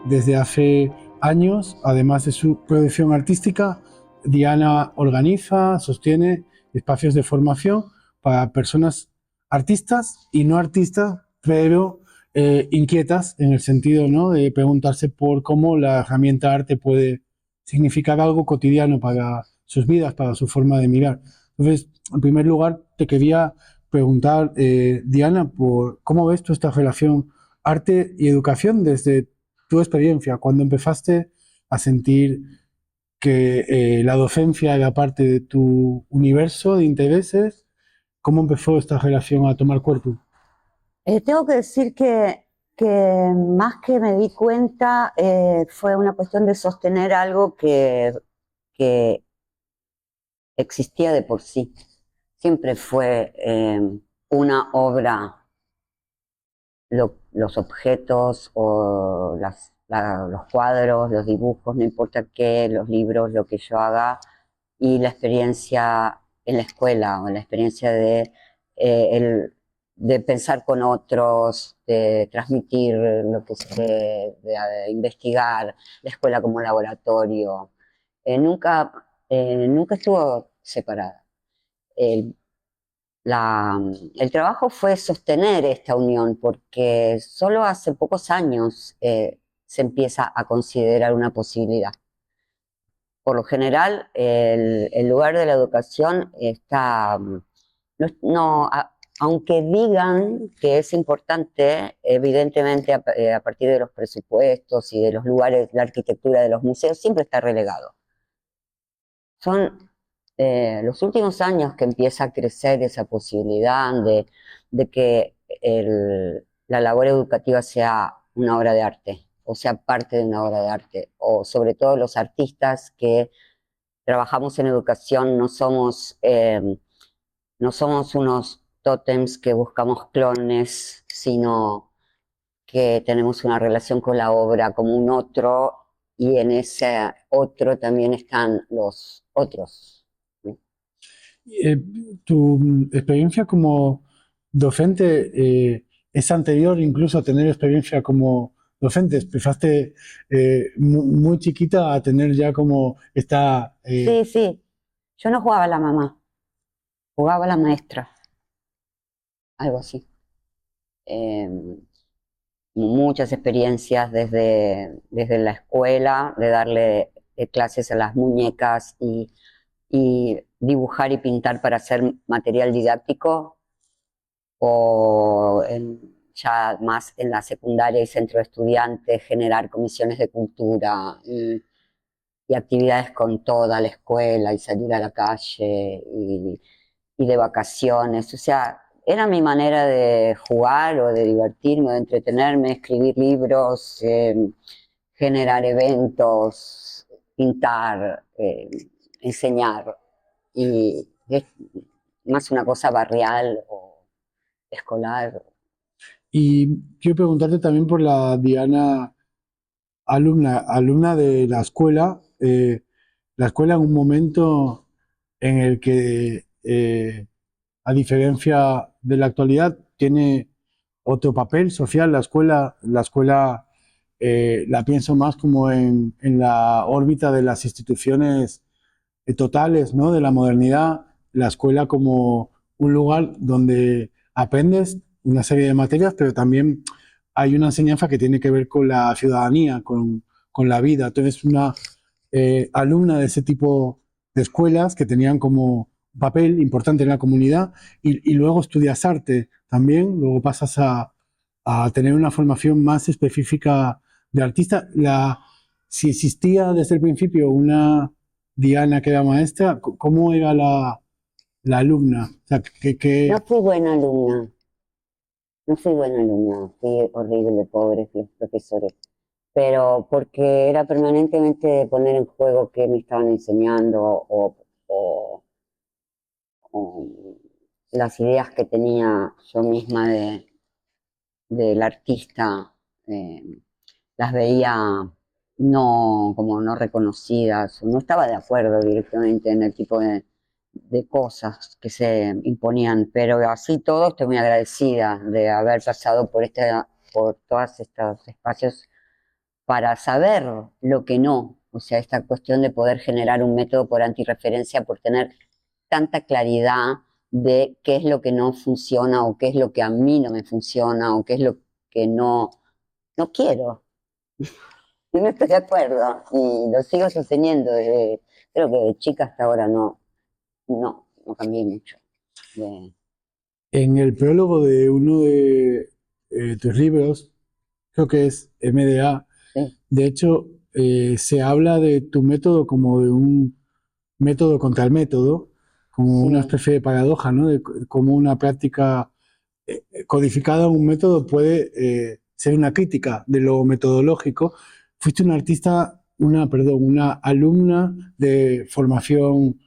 Desde hace años, además de su producción artística, Diana organiza, sostiene espacios de formación para personas artistas y no artistas, pero inquietas en el sentido, ¿no?, de preguntarse por cómo la herramienta arte puede significar algo cotidiano para sus vidas, para su forma de mirar. Entonces, en primer lugar, te quería preguntar, Diana, por cómo ves tú esta relación arte y educación desde tu experiencia, cuando empezaste a sentir que la docencia era parte de tu universo de intereses. ¿Cómo empezó esta relación a tomar cuerpo? Tengo que decir que más que me di cuenta, fue una cuestión de sostener algo que existía de por sí. Siempre fue una obra, los objetos o los cuadros, los dibujos, no importa qué, los libros, lo que yo haga, y la experiencia en la escuela o la experiencia de pensar con otros, de transmitir lo que sé, de investigar, la escuela como laboratorio. Nunca estuvo separada. El, el trabajo fue sostener esta unión, porque solo hace pocos años se empieza a considerar una posibilidad. Por lo general, el lugar de la educación está, aunque digan que es importante, evidentemente a partir de los presupuestos y de los lugares, la arquitectura de los museos siempre está relegado. Son los últimos años que empieza a crecer esa posibilidad de que la labor educativa sea una obra de arte, o sea parte de una obra de arte, o sobre todo los artistas que trabajamos en educación no somos unos tótems que buscamos clones, sino que tenemos una relación con la obra como un otro, y en ese otro también están los otros. Eh, ¿Tu experiencia como docente es anterior incluso a tener experiencia como docente? Empezaste muy chiquita a tener ya como esta... Sí, sí. Yo no jugaba a la mamá, jugaba a la maestra, algo así. Eh, Muchas experiencias desde la escuela, de darle clases a las muñecas y dibujar y pintar para hacer material didáctico, o ya más en la secundaria y centro de estudiantes, generar comisiones de cultura y actividades con toda la escuela y salir a la calle y de vacaciones. O sea, era mi manera de jugar o de divertirme, de entretenerme, escribir libros, generar eventos, pintar, enseñar. Y es más una cosa barrial o escolar. Y quiero preguntarte también por la Diana alumna de la escuela en un momento en el que, a diferencia de la actualidad, tiene otro papel social. La escuela la pienso más como en la órbita de las instituciones totales, ¿no?, de la modernidad, la escuela como un lugar donde aprendes una serie de materias, pero también hay una enseñanza que tiene que ver con la ciudadanía, con la vida. Entonces, una alumna de ese tipo de escuelas que tenían como papel importante en la comunidad, y luego estudias arte también, luego pasas a tener una formación más específica de artista. Si existía desde el principio una Diana que era maestra, ¿cómo era la alumna? O sea, No fui buena alumna, no fui buena alumna, fui horrible, pobres los profesores, pero porque era permanentemente poner en juego qué me estaban enseñando o, o las ideas que tenía yo misma del artista, eh, las veía no, como no reconocidas, no estaba de acuerdo directamente en el tipo de cosas que se imponían, pero así todo estoy muy agradecida de haber pasado por todos estos espacios para saber lo que no, o sea, esta cuestión de poder generar un método por antirreferencia, por tener tanta claridad de qué es lo que no funciona o qué es lo que a mí no me funciona o qué es lo que no quiero. Y no estoy de acuerdo y lo sigo sosteniendo. Creo que de chica hasta ahora no cambié mucho. De- En el prólogo de uno de tus libros, creo que es MDA, sí, de hecho, se habla de tu método como de un método contra el método, como una sí, especie de paradoja, ¿no? De cómo una práctica codificada en un método puede ser una crítica de lo metodológico. Fuiste una artista, una alumna de formación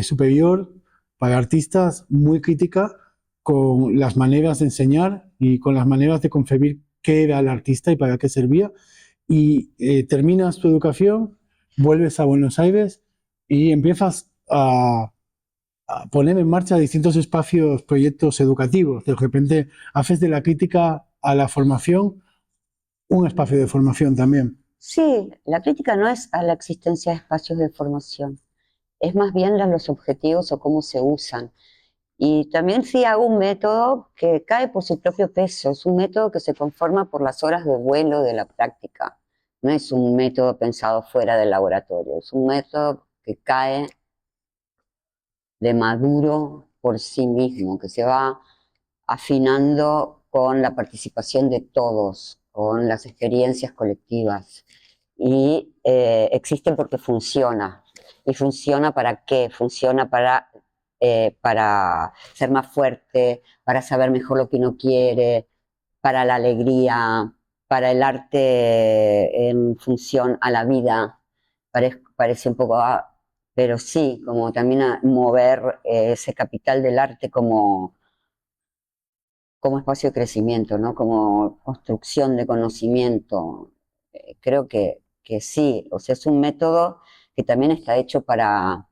superior para artistas muy crítica con las maneras de enseñar y con las maneras de concebir qué era el artista y para qué servía. Y terminas tu educación, vuelves a Buenos Aires y empiezas a poner en marcha distintos espacios, proyectos educativos. De repente haces de la crítica a la formación un espacio de formación también. sí, la crítica no es a la existencia de espacios de formación, es más bien a los objetivos o cómo se usan. Y también sí hago un método que cae por su propio peso, es un método que se conforma por las horas de vuelo de la práctica. No es un método pensado fuera del laboratorio, es un método que cae de maduro por sí mismo, que se va afinando con la participación de todos, con las experiencias colectivas. Y existe porque funciona. ¿Y funciona para qué? Funciona para ser más fuerte, para saber mejor lo que uno quiere, para la alegría, para el arte en función a la vida. Parece un poco, pero sí, como también a mover ese capital del arte como espacio de crecimiento, ¿no? Como construcción de conocimiento. Creo que sí, o sea, es un método que también está hecho para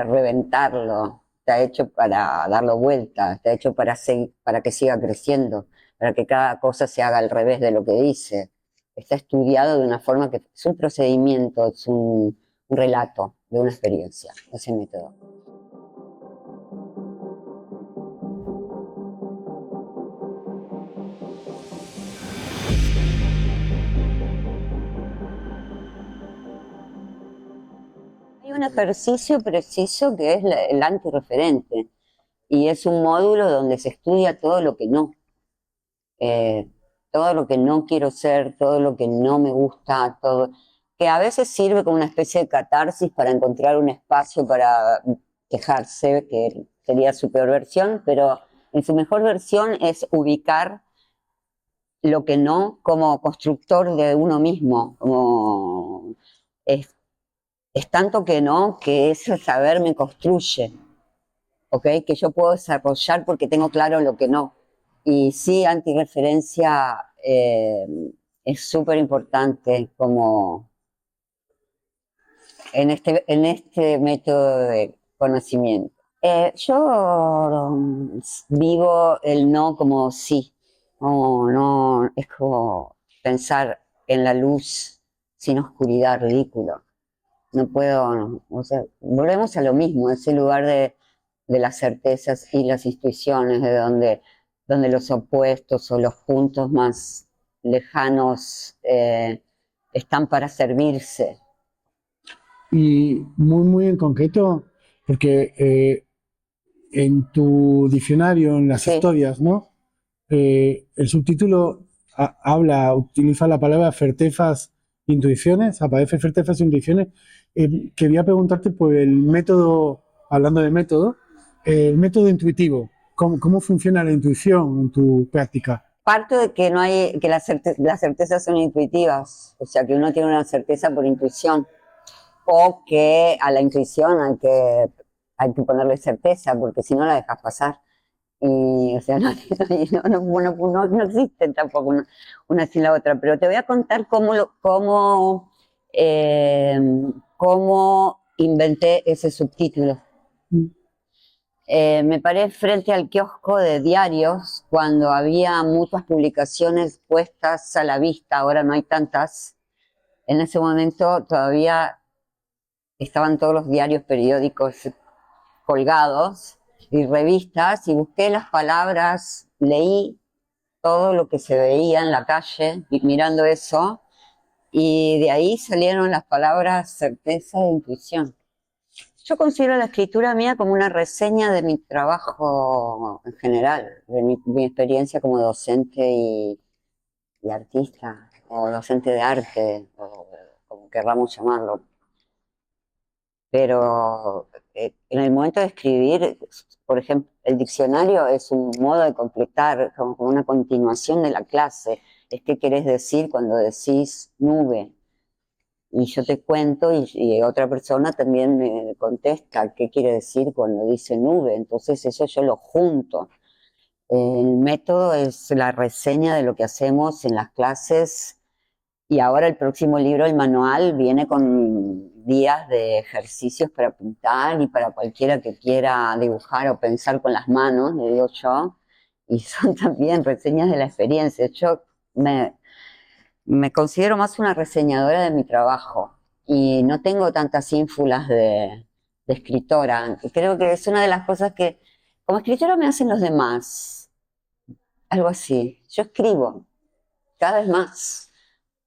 reventarlo, está hecho para darlo vuelta, está hecho para que siga creciendo, para que cada cosa se haga al revés de lo que dice. Está estudiado de una forma que es un procedimiento, es un relato de una experiencia, ese método. Hay un ejercicio preciso que es el antirreferente y es un módulo donde se estudia todo lo que no, eh, todo lo que no quiero ser, todo lo que no me gusta, todo, que a veces sirve como una especie de catarsis para encontrar un espacio para quejarse, que sería su peor versión, pero en su mejor versión es ubicar lo que no como constructor de uno mismo, como es, es tanto que no, que ese saber me construye. ¿Ok? Que yo puedo desarrollar porque tengo claro lo que no. Y sí, antirreferencia es súper importante como en este método de conocimiento. Yo vivo el no como sí, no, es como pensar en la luz sin oscuridad, ridículo. No puedo, o sea, volvemos a lo mismo, ese lugar de las certezas y las intuiciones, donde los opuestos o los puntos más lejanos están para servirse. Y muy en concreto, porque en tu diccionario, en las Sí, historias, ¿no? El subtítulo utiliza la palabra certezas, intuiciones, aparece certezas, intuiciones. Quería preguntarte por el método, hablando de método, el método intuitivo. ¿Cómo funciona la intuición en tu práctica? parto de que no hay, que las certezas son intuitivas, o sea que uno tiene una certeza por intuición, o que a la intuición hay que ponerle certeza, porque si no la dejas pasar. Y, o sea, no existen tampoco una sin la otra, pero te voy a contar eh, cómo inventé ese subtítulo. Me paré frente al kiosco de diarios cuando había muchas publicaciones puestas a la vista, ahora no hay tantas. En ese momento todavía estaban todos los diarios periódicos colgados y revistas, y busqué las palabras, leí todo lo que se veía en la calle mirando eso, y de ahí salieron las palabras certeza e intuición. Yo considero la escritura mía como una reseña de mi trabajo en general, de mi experiencia como docente y artista, o docente de arte, o como querramos llamarlo. Pero en el momento de escribir, por ejemplo, el diccionario es un modo de completar, como una continuación de la clase. Es qué querés decir cuando decís nube. Y yo te cuento y otra persona también me contesta qué quiere decir cuando dice nube. Entonces eso yo lo junto. El método es la reseña de lo que hacemos en las clases, y ahora el próximo libro, el manual, viene con días de ejercicios para pintar y para cualquiera que quiera dibujar o pensar con las manos, le digo yo, y son también reseñas de la experiencia. Yo me considero más una reseñadora de mi trabajo y no tengo tantas ínfulas de escritora. Creo que es una de las cosas que como escritora me hacen los demás, algo así. Yo escribo cada vez más,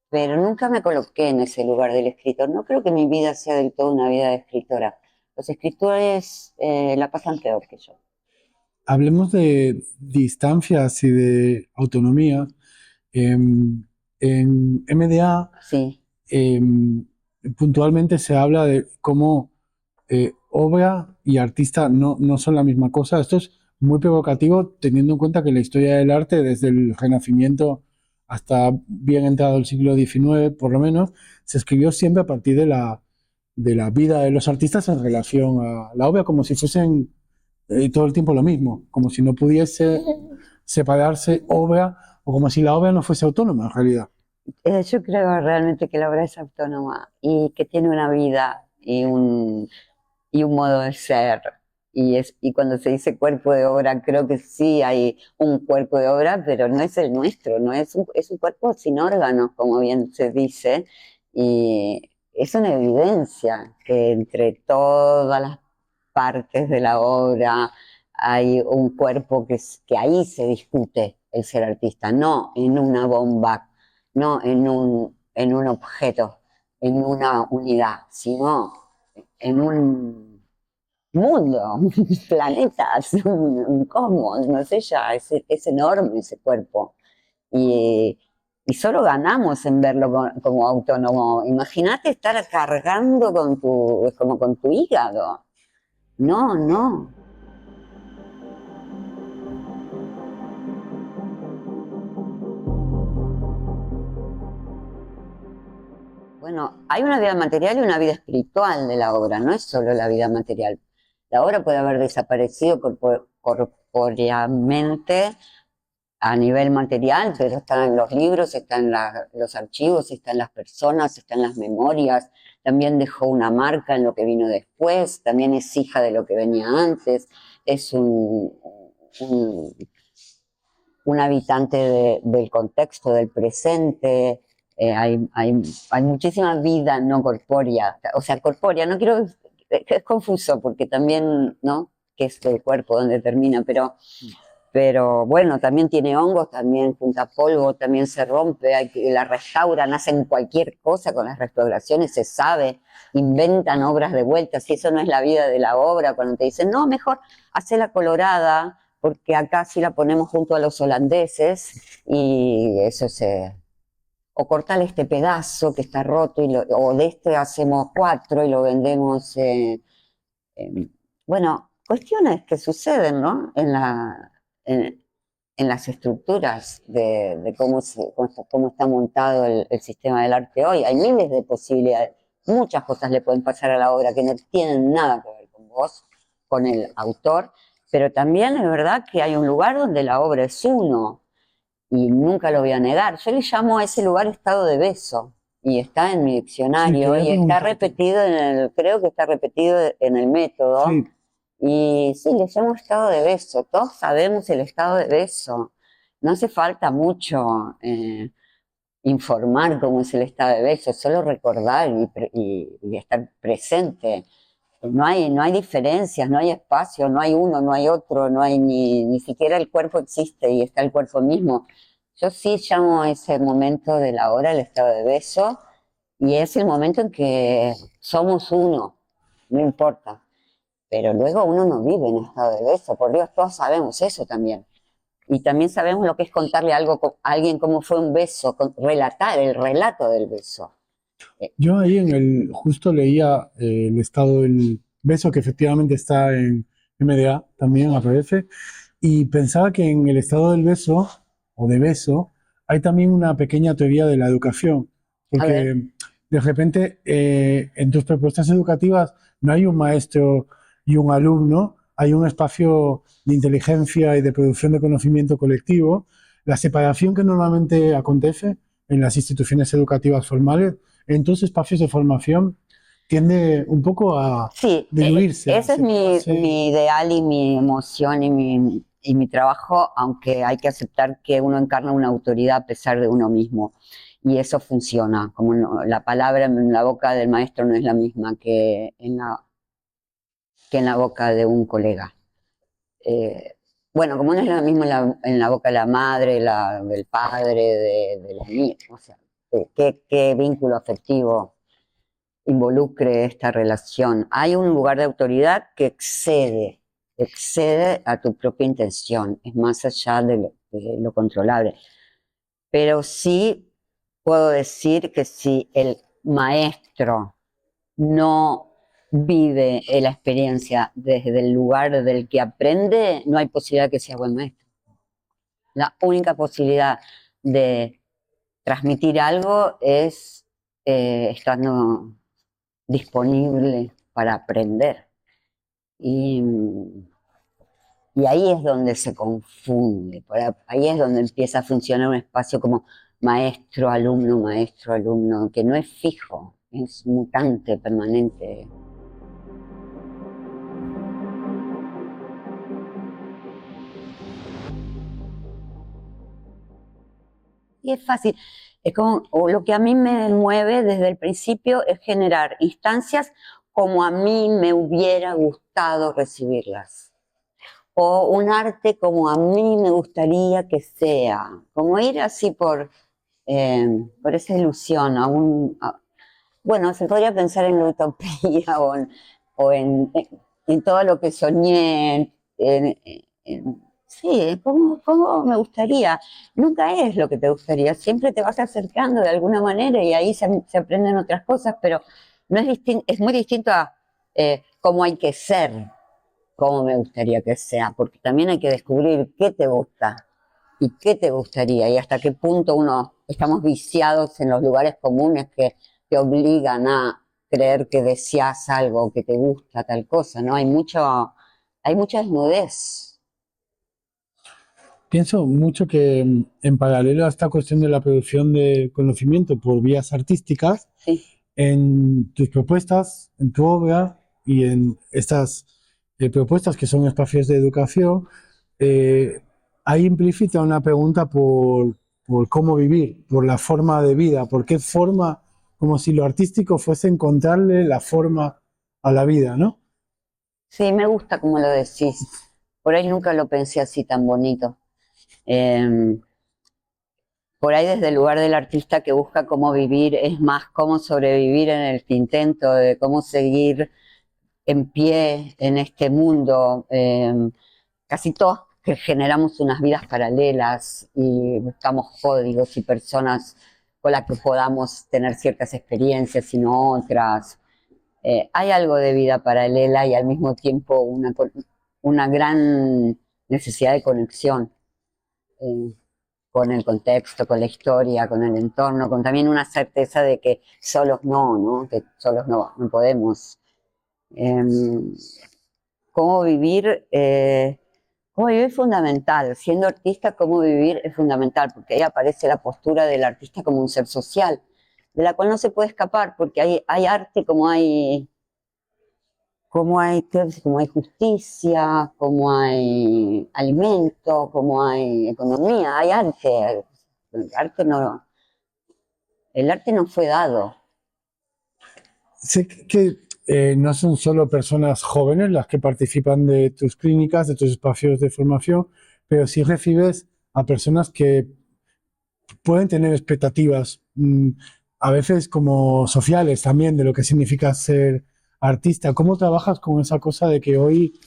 pero nunca me coloqué en ese lugar del escritor. No creo que mi vida sea del todo una vida de escritora. Los escritores la pasan peor que yo. Hablemos de distancias y de autonomía. En MDA Sí, puntualmente se habla de cómo obra y artista no son la misma cosa. Esto es muy provocativo teniendo en cuenta que la historia del arte, desde el Renacimiento hasta bien entrado el siglo XIX, por lo menos, se escribió siempre a partir de la vida de los artistas en relación a la obra, como si fuesen todo el tiempo lo mismo, como si no pudiese separarse obra o como si la obra no fuese autónoma en realidad. yo creo realmente que la obra es autónoma y que tiene una vida y un modo de ser. Y cuando se dice cuerpo de obra, creo que sí hay un cuerpo de obra, pero no es el nuestro, no es un cuerpo sin órganos, como bien se dice, y es una evidencia que entre todas las partes de la obra hay un cuerpo que ahí se discute el ser artista, no en una bomba, no en un objeto, en una unidad, sino en un mundo, planetas, un cosmos, no sé ya, es enorme ese cuerpo. Y, y solo ganamos en verlo como autónomo. Imagínate estar cargando como con tu hígado. No, no. Bueno, hay una vida material y una vida espiritual de la obra, no es solo la vida material. La obra puede haber desaparecido corpóreamente a nivel material, pero está en los libros, está en los archivos, está en las personas, está en las memorias. También dejó una marca en lo que vino después, también es hija de lo que venía antes, es un, un habitante del contexto, del presente. Hay muchísima vida no corpórea, o sea, corpórea, no quiero, es confuso porque también, ¿no? Que es el cuerpo donde termina, pero bueno, también tiene hongos, también junta polvo, también se rompe, la restauran, hacen cualquier cosa con las restauraciones, se sabe, inventan obras de vuelta. Si eso no es la vida de la obra, cuando te dicen, no, mejor hacela colorada, porque acá sí la ponemos junto a los holandeses, y eso se... O cortar este pedazo que está roto, o de este hacemos cuatro y lo vendemos. Eh, bueno, cuestiones que suceden, ¿no? En, en las estructuras de cómo está montado el sistema del arte hoy. Hay miles de posibilidades. Muchas cosas le pueden pasar a la obra que no tienen nada que ver con vos, con el autor, Pero también es verdad que hay un lugar donde la obra es uno, y nunca lo voy a negar. Yo le llamo a ese lugar estado de beso, y está en mi Sí, diccionario, quería y está preguntarte. repetido creo que está repetido en el método, Sí, y sí, le llamo estado de beso. Todos sabemos el estado de beso. No hace falta mucho informar cómo es el estado de beso, solo recordar y estar presente. No hay diferencias, no hay espacio, no hay uno, no hay otro, no hay ni siquiera el cuerpo existe y está el cuerpo mismo. Yo sí llamo a ese momento de la hora el estado de beso, y es el momento en que somos uno, no importa. Pero luego uno no vive en estado de beso, por Dios, todos sabemos eso también. Y también sabemos lo que es contarle algo a alguien cómo fue un beso, relatar el relato del beso. yo ahí justo leía el estado del beso, que efectivamente está en MDA, también aparece, y pensaba que en el estado del beso, o de beso, hay también una pequeña teoría de la educación, A ver, porque de repente en tus propuestas educativas no hay un maestro y un alumno, hay un espacio de inteligencia y de producción de conocimiento colectivo. La separación que normalmente acontece en las instituciones educativas formales, en tus espacios de formación, tiende un poco a sí, diluirse, a ese es separarse. mi ideal y mi emoción y mi trabajo, aunque hay que aceptar que uno encarna una autoridad a pesar de uno mismo. Y eso funciona, como la palabra en la boca del maestro no es la misma que en la boca de un colega. Eh, bueno, como no es lo mismo en la boca de la madre, del padre, de los niños, o sea, qué vínculo afectivo involucre esta relación. Hay un lugar de autoridad que excede a tu propia intención, es más allá de lo controlable. Pero sí puedo decir que si el maestro no vive la experiencia desde el lugar del que aprende, no hay posibilidad que sea buen maestro. La única posibilidad de transmitir algo es estando disponible para aprender. Y, y ahí es donde se confunde, ahí es donde empieza a funcionar un espacio como maestro, alumno, que no es fijo, es mutante, permanente. Y es fácil. Es como, o lo que a mí me mueve desde el principio es generar instancias como a mí me hubiera gustado recibirlas. O un arte como a mí me gustaría que sea. Como ir así por esa ilusión. Bueno, se podría pensar en la utopía o en todo lo que soñé, sí, ¿cómo me gustaría? Nunca es lo que te gustaría, siempre te vas acercando de alguna manera y ahí se aprenden otras cosas, pero no es muy distinto a cómo hay que ser, cómo me gustaría que sea, porque también hay que descubrir qué te gusta y qué te gustaría y hasta qué punto estamos viciados en los lugares comunes que te obligan a creer que deseas algo, que te gusta tal cosa, ¿no? Hay mucha desnudez. Pienso mucho que en paralelo a esta cuestión de la producción de conocimiento por vías artísticas, Sí, en tus propuestas, en tu obra y en estas propuestas que son espacios de educación, eh, hay implícita una pregunta por cómo vivir, por la forma de vida, por qué forma, como si lo artístico fuese encontrarle la forma a la vida, ¿no? sí, me gusta como lo decís. Por ahí nunca lo pensé así tan bonito. Eh, por ahí desde el lugar del artista que busca cómo vivir, es más cómo sobrevivir en el intento de cómo seguir en pie en este mundo. Casi todos que generamos unas vidas paralelas y buscamos códigos y personas con las que podamos tener ciertas experiencias y no otras. Hay algo de vida paralela y al mismo tiempo una gran necesidad de conexión eh, con el contexto, con la historia, con el entorno, con también una certeza de que solos no, ¿no? Que solos no podemos. Eh, ¿Cómo vivir? Cómo vivir es fundamental, siendo artista, cómo vivir es fundamental, porque ahí aparece la postura del artista como un ser social, de la cual no se puede escapar, porque hay arte como hay justicia, como hay alimento, como hay economía, hay arte. El arte no fue dado. Sé que no son solo personas jóvenes las que participan de tus clínicas, de tus espacios de formación, pero sí recibes a personas que pueden tener expectativas, a veces como sociales también, de lo que significa ser artista. ¿Cómo trabajas con esa cosa de que hoy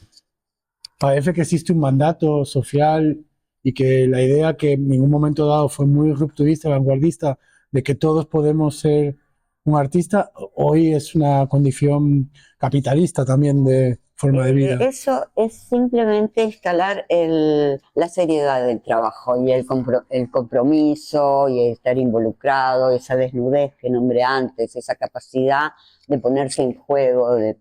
parece que existe un mandato social y que la idea que en un momento dado fue muy rupturista, vanguardista, de que todos podemos ser un artista, hoy es una condición capitalista también de forma de vida? Eso es simplemente escalar la seriedad del trabajo y el compromiso y estar involucrado, esa desnudez que nombré antes, esa capacidad de ponerse en juego, el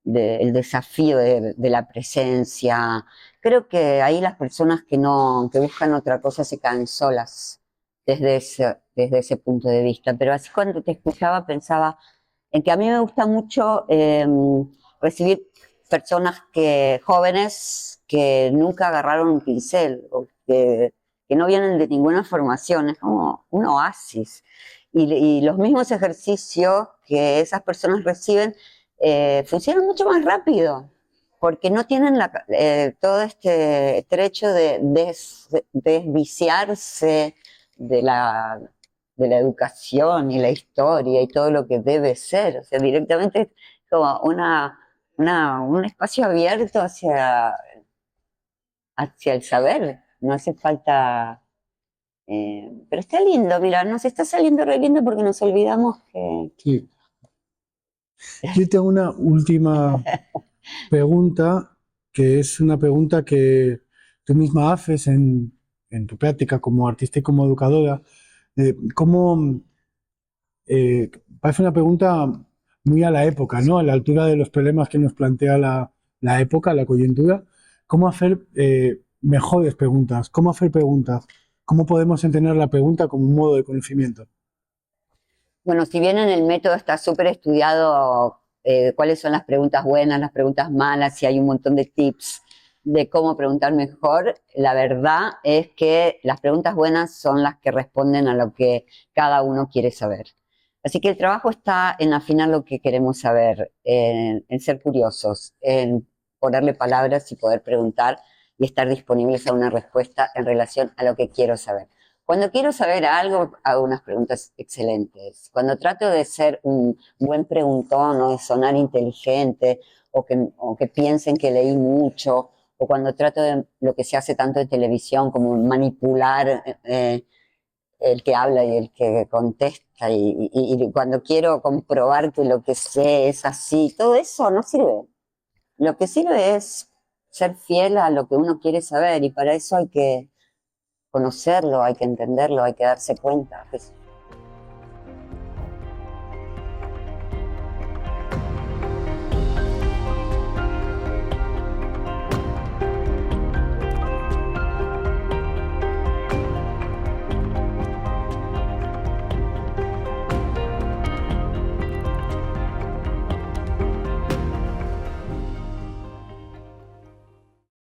desafío de la presencia. Creo que ahí las personas que buscan otra cosa se caen solas desde ese punto de vista. Pero así cuando te escuchaba pensaba en que a mí me gusta mucho recibir personas jóvenes que nunca agarraron un pincel o que no vienen de ninguna formación, es como un oasis. Y los mismos ejercicios que esas personas reciben funcionan mucho más rápido, porque no tienen todo este trecho de desviciarse de de la educación y la historia y todo lo que debe ser. O sea, directamente es como un espacio abierto hacia el saber. No hace falta. Pero está lindo, mira, nos está saliendo re lindo porque nos olvidamos que. Sí. Yo tengo una última pregunta, que es una pregunta que tú misma haces en tu práctica como artista y como educadora. ¿Cómo, parece una pregunta muy a la época, ¿no? A la altura de los problemas que nos plantea la época, la coyuntura? ¿Cómo hacer mejores preguntas? ¿Cómo hacer preguntas? ¿Cómo podemos entender la pregunta como un modo de conocimiento? Bueno, si bien en el método está súper estudiado cuáles son las preguntas buenas, las preguntas malas, y hay un montón de tips de cómo preguntar mejor, la verdad es que las preguntas buenas son las que responden a lo que cada uno quiere saber. Así que el trabajo está en afinar lo que queremos saber, en ser curiosos, en ponerle palabras y poder preguntar y estar disponibles a una respuesta en relación a lo que quiero saber. Cuando quiero saber algo, hago unas preguntas excelentes. Cuando trato de ser un buen preguntón o de sonar inteligente o que piensen que leí mucho, o cuando trato de lo que se hace tanto en televisión como manipular el que habla y el que contesta, y cuando quiero comprobar que lo que sé es así, todo eso no sirve. Lo que sirve es ser fiel a lo que uno quiere saber y para eso hay que conocerlo, hay que entenderlo, hay que darse cuenta. Pues,